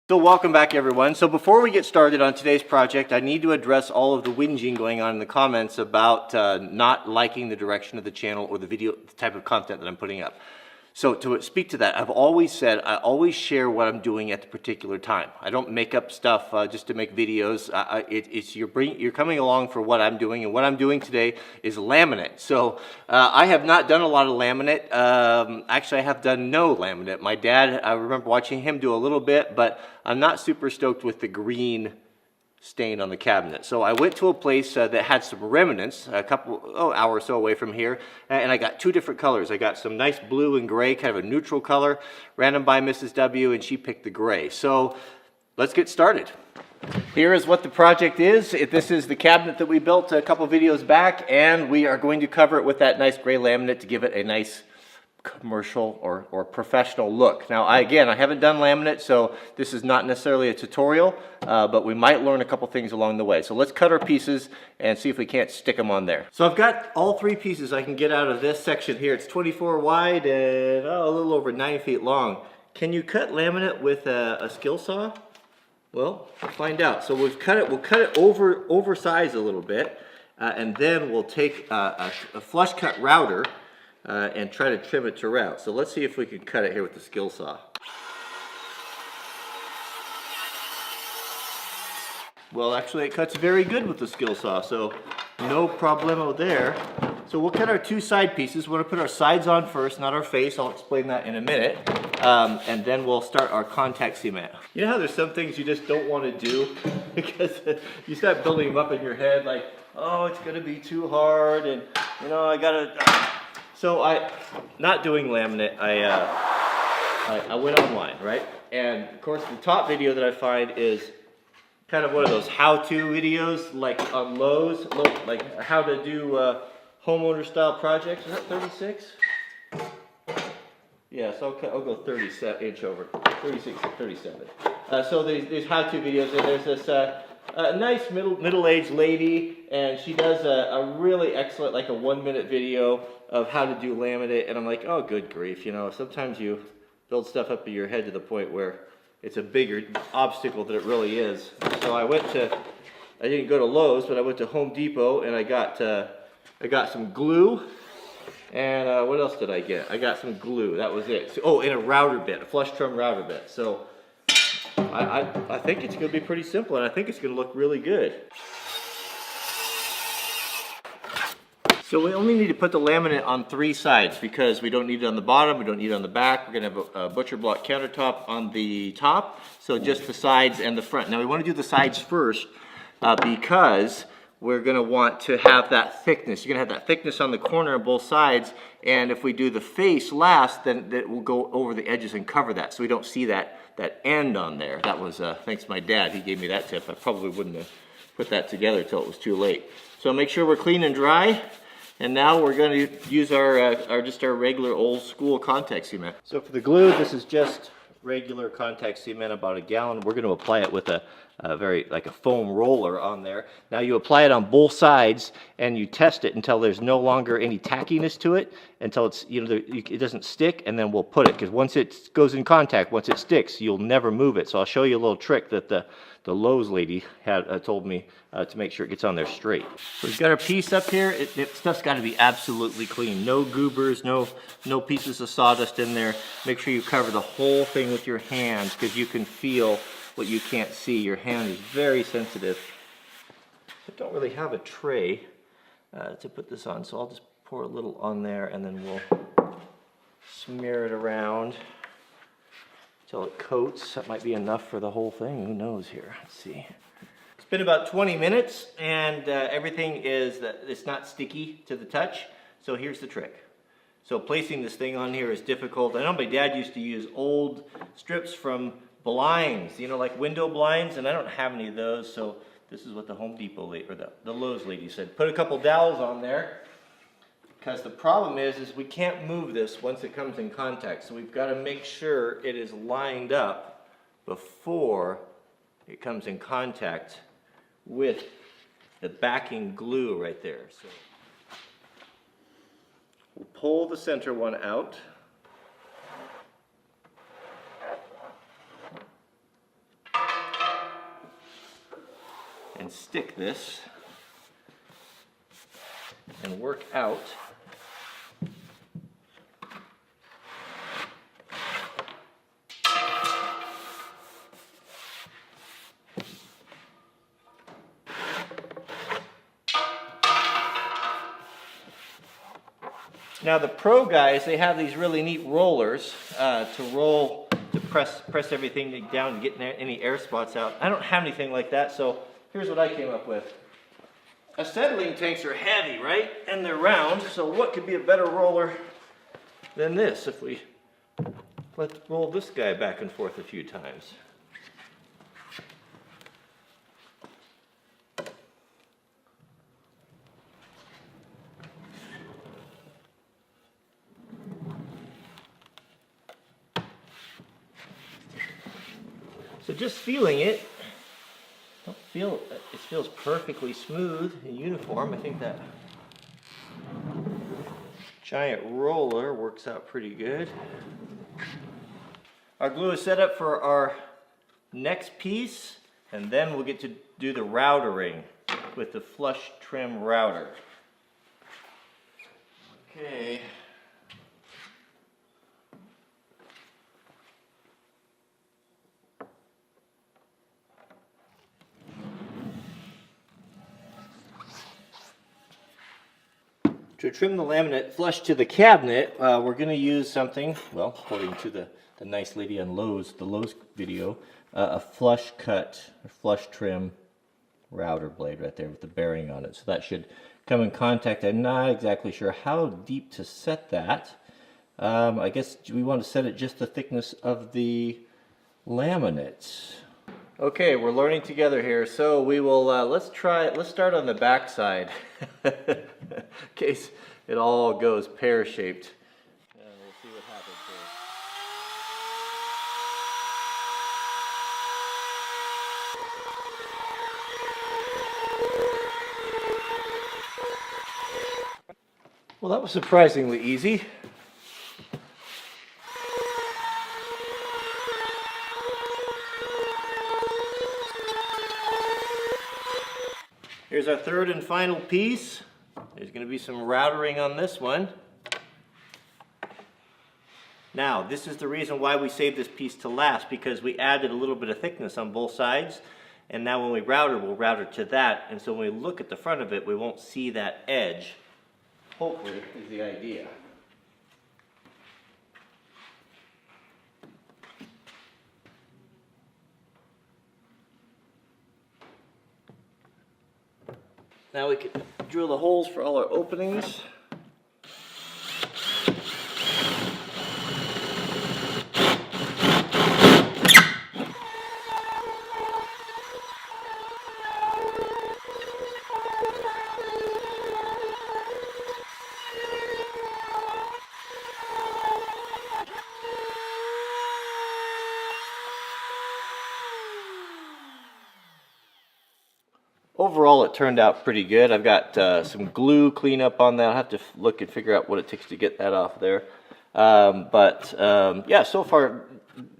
So welcome back everyone. So before we get started on today's project, I need to address all of the whinging going on in the comments about not liking the direction of the channel or the video, the type of content that I'm putting up. So to speak to that, I've always said I always share what I'm doing at the particular time. I don't make up stuff just to make videos. You're coming along for what I'm doing, and what I'm doing today is laminate. So I have not done a lot of laminate. Actually, I have done no laminate. My dad, I remember watching him do a little bit, but I'm not super stoked with the green stain on the cabinet. So I went to a place that had some remnants, a hour or so away from here, and I got two different colors. I got some nice blue and gray, kind of a neutral color, ran them by Mrs. W, and she picked the gray. So let's get started. Here is what the project is. This is the cabinet that we built a couple videos back, and we are going to cover it with that nice gray laminate to give it a nice commercial or professional look. Now, I haven't done laminate, so this is not necessarily a tutorial, but we might learn a couple things along the way. So let's cut our pieces and see if we can't stick them on there. So I've got all three pieces I can get out of this section here. It's 24 wide and a little over 9 feet long. Can you cut laminate with a skill saw? Well, we'll find out. So we'll cut it oversized a little bit, and then we'll take a flush cut router and try to trim it to route. So let's see if we can cut it here with the skill saw. Well, actually it cuts very good with the skill saw, so no problemo there. So we'll cut our two side pieces. We're going to put our sides on first, not our face. I'll explain that in a minute. And then we'll start our contact cement. You know how there's some things you just don't want to do because you start building them up in your head like, oh, it's going to be too hard, and you know, I gotta... So not doing laminate, I went online, right? And of course the top video that I find is kind of one of those how-to videos, like on Lowe's, like how to do homeowner style projects. Is that 36? Yeah, so I'll go 36 to 37. So there's how-to videos, and there's this nice middle-aged lady, and she does a really excellent, like a 1-minute video of how to do laminate, and I'm like, oh, good grief, you know, sometimes you build stuff up in your head to the point where it's a bigger obstacle than it really is. So I didn't go to Lowe's, but I went to Home Depot, and I got some glue, and what else did I get? I got some glue, that was it. So, oh, and a router bit, a flush trim router bit. So I think it's going to be pretty simple, and I think it's going to look really good. So we only need to put the laminate on 3 sides because we don't need it on the bottom, we don't need it on the back. We're going to have a butcher block countertop on the top, so just the sides and the front. Now we want to do the sides first because we're going to want to have that thickness. You're going to have that thickness on the corner on both sides, and if we do the face last, then it will go over the edges and cover that, so we don't see that end on there. That was thanks to my dad. He gave me that tip. I probably wouldn't have put that together till it was too late. So make sure we're clean and dry. And now we're going to use our regular old school contact cement. So for the glue, this is just regular contact cement, about 1 gallon. We're going to apply it with a foam roller on there. Now you apply it on both sides and you test it until there's no longer any tackiness to it, until it's, you know, it doesn't stick, and then we'll put it, because once it goes in contact, once it sticks, you'll never move it. So I'll show you a little trick that the Lowe's lady had told me to make sure it gets on there straight. So we've got our piece up here. Stuff's got to be absolutely clean. No goobers, no pieces of sawdust in there. Make sure you cover the whole thing with your hands, because you can feel what you can't see. Your hand is very sensitive. I don't really have a tray to put this on, so I'll just pour a little on there, and then we'll smear it around until it coats. That might be enough for the whole thing. Who knows here? Let's see. It's been about 20 minutes, and everything it's not sticky to the touch. So here's the trick. So placing this thing on here is difficult. I know my dad used to use old strips from blinds, you know, like window blinds, and I don't have any of those. So this is what the Home Depot lady, or the Lowe's lady said. Put a couple dowels on there, because the problem is we can't move this once it comes in contact. So we've got to make sure it is lined up before it comes in contact with the backing glue right there. So we'll pull the center one out. and stick this and work out Now the pro guys, they have these really neat rollers to press everything down and get any air spots out. I don't have anything like that, so here's what I came up with. Acetylene tanks are heavy, right? And they're round, so what could be a better roller than this if we let's roll this guy back and forth a few times. So just feeling it, it feels perfectly smooth and uniform. I think that giant roller works out pretty good. Our glue is set up for our next piece, and then we'll get to do the routering with the flush trim router. Okay. To trim the laminate flush to the cabinet, we're going to use something, well, according to the nice lady on Lowe's, the Lowe's video, a flush cut, or flush trim router blade right there with the bearing on it. So that should come in contact. I'm not exactly sure how deep to set that. I guess we want to set it just the thickness of the laminate. Okay, we're learning together here, so we will, let's start on the back side, in case it all goes pear-shaped. And we'll see what happens here. Well, that was surprisingly easy. Here's our third and final piece. There's going to be some routering on this one. Now, this is the reason why we saved this piece to last, because we added a little bit of thickness on both sides, and now when we router, we'll router to that, and so when we look at the front of it, we won't see that edge. Hopefully, is the idea. Now we can drill the holes for all our openings. Overall, it turned out pretty good. I've got some glue cleanup on that. I'll have to look and figure out what it takes to get that off there. Yeah, so far,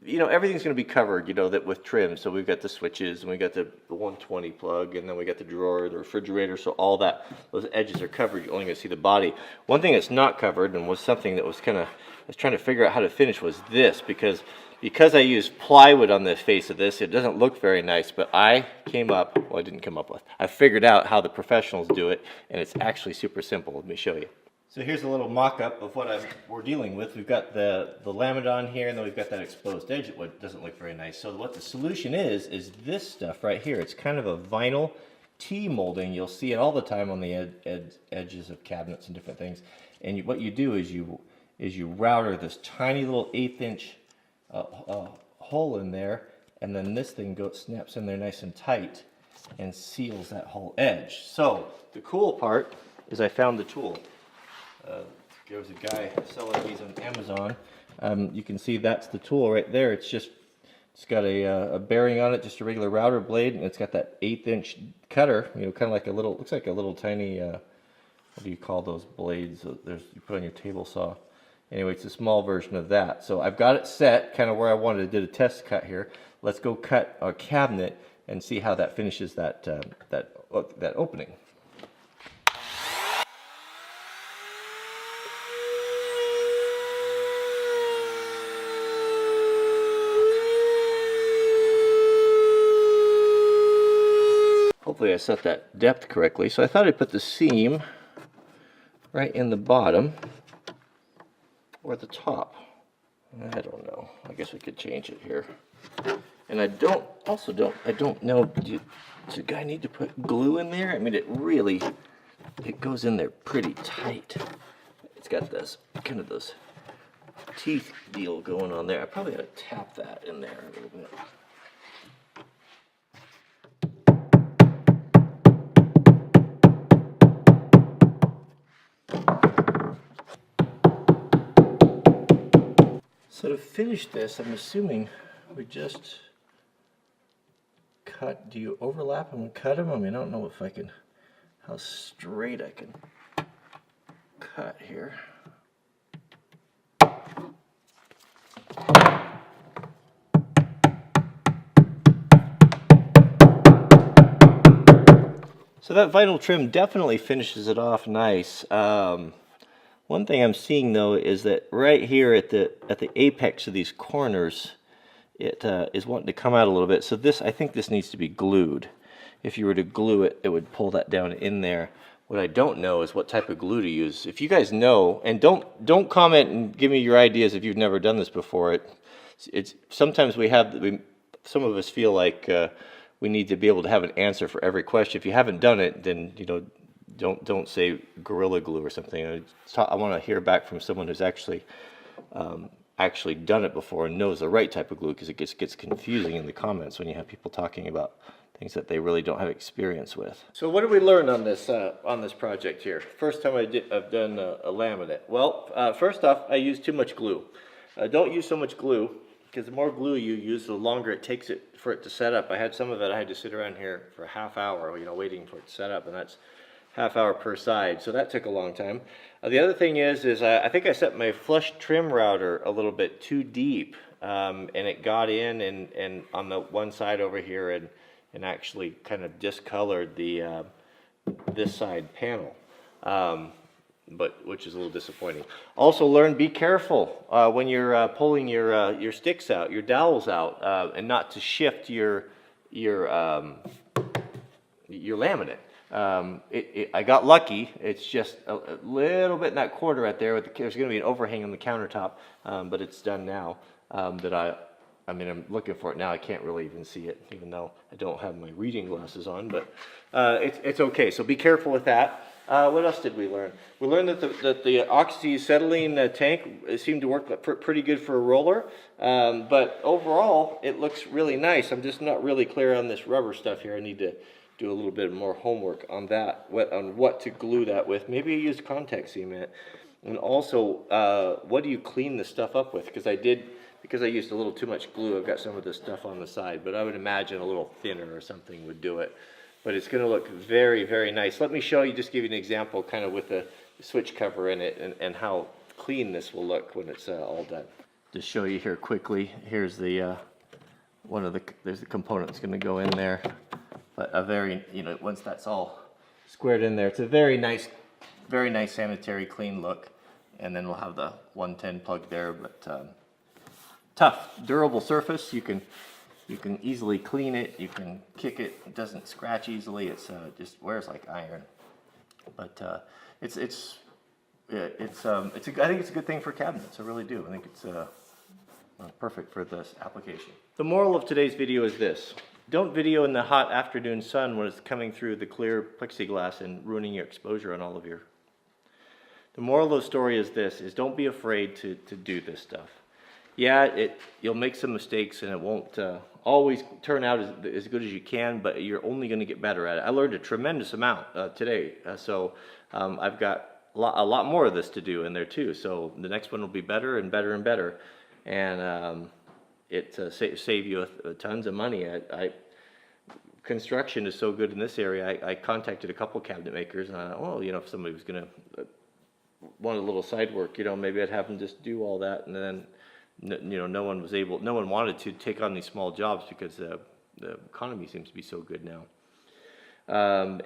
you know, everything's going to be covered, you know, that with trim. So we've got the switches, and we got the 120 plug, and then we got the drawer, the refrigerator. So all that, those edges are covered. You're only going to see the body. One thing that's not covered, and was something that was kind of, I was trying to figure out how to finish, was this, because I used plywood on the face of this, it doesn't look very nice, but I came up, well, I didn't come up with, I figured out how the professionals do it, and it's actually super simple. Let me show you. So here's a little mock-up of what we're dealing with. We've got the laminate on here, and then we've got that exposed edge that doesn't look very nice. So what the solution is this stuff right here. It's kind of a vinyl T-molding. You'll see it all the time on the edges of cabinets and different things. And what you do is you router this tiny little 1/8 inch hole in there, and then this thing snaps in there nice and tight and seals that whole edge. So the cool part is I found the tool. There was a guy selling these on Amazon. You can see that's the tool right there. It's got a bearing on it, just a regular router blade, and it's got that 1/8 inch cutter. You know, kind of like looks like a little tiny. What do you call those blades? You put on your table saw. Anyway, it's a small version of that. So I've got it set kind of where I wanted. I did a test cut here. let's go cut our cabinet and see how that finishes that opening. Hopefully I set that depth correctly. So I thought I'd put the seam right in the bottom or at the top. I don't know. I guess we could change it here. And I don't know, does the guy need to put glue in there? I mean, it goes in there pretty tight. It's got this, kind of those teeth deal going on there. I probably ought to tap that in there a little bit. So to finish this, I'm assuming we just cut. Do you overlap them and cut them? I mean, I don't know if I can, how straight I can cut here. So that vinyl trim definitely finishes it off nice. One thing I'm seeing though is that right here at the apex of these corners, it is wanting to come out a little bit. So I think this needs to be glued. If you were to glue it, it would pull that down in there. What I don't know is what type of glue to use. If you guys know, and don't comment and give me your ideas if you've never done this before. It's sometimes some of us feel like we need to be able to have an answer for every question. If you haven't done it, then don't say Gorilla Glue or something. I want to hear back from someone who's actually done it before and knows the right type of glue, because it gets confusing in the comments when you have people talking about things that they really don't have experience with. So what did we learn on this project here? First time I've done a laminate. Well, first off, I used too much glue. Don't use so much glue, because the more glue you use, the longer it takes for it to set up. I had some of it, I had to sit around here for a half hour, waiting for it to set up, and that's half hour per side, so that took a long time. The other thing is I think I set my flush trim router a little bit too deep, and it got in and on the one side over here and actually kind of discolored the this side panel, which is a little disappointing. Also be careful when you're pulling your sticks out, your dowels out, and not to shift your laminate. I got lucky. It's just a little bit in that corner right there. There's going to be an overhang on the countertop, but it's done now. I'm looking for it now. I can't really even see it, even though I don't have my reading glasses on. But it's okay. So be careful with that. What else did we learn? We learned that the oxyacetylene tank seemed to work pretty good for a roller. But overall, it looks really nice. I'm just not really clear on this rubber stuff here. I need to do a little bit more homework on that, on what to glue that with. Maybe I used contact cement. And also, what do you clean this stuff up with? Because I used a little too much glue, I've got some of this stuff on the side, but I would imagine a little thinner or something would do it. But it's going to look very, very nice. Let me show you, just give you an example kind of with the switch cover in it and how clean this will look when it's all done. Just show you here quickly, here's the there's the component that's going to go in there. But a very, once that's all squared in there, it's a very nice sanitary, clean look. And then we'll have the 110 plug there, but tough, durable surface. You can easily clean it. You can kick it. It doesn't scratch easily. It's just wears like iron. But I think it's a good thing for cabinets. I really do. I think it's perfect for this application. The moral of today's video is this. Don't video in the hot afternoon sun when it's coming through the clear plexiglass and ruining your exposure on all of your... The moral of the story is this, is don't be afraid to do this stuff. Yeah, you'll make some mistakes and it won't always turn out as good as you can, but you're only going to get better at it. I learned a tremendous amount today, so I've got a lot more of this to do in there too, so the next one will be better and better and better. And it save you tons of money. Construction is so good in this area. I contacted a couple cabinet makers, and I thought, well, if somebody was going to want a little side work, maybe I'd have them just do all that, and then no one wanted to take on these small jobs because the economy seems to be so good now.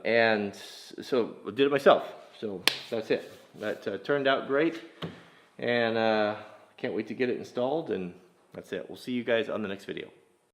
And so I did it myself. So that's it. That turned out great, and can't wait to get it installed. And that's it. We'll see you guys on the next video.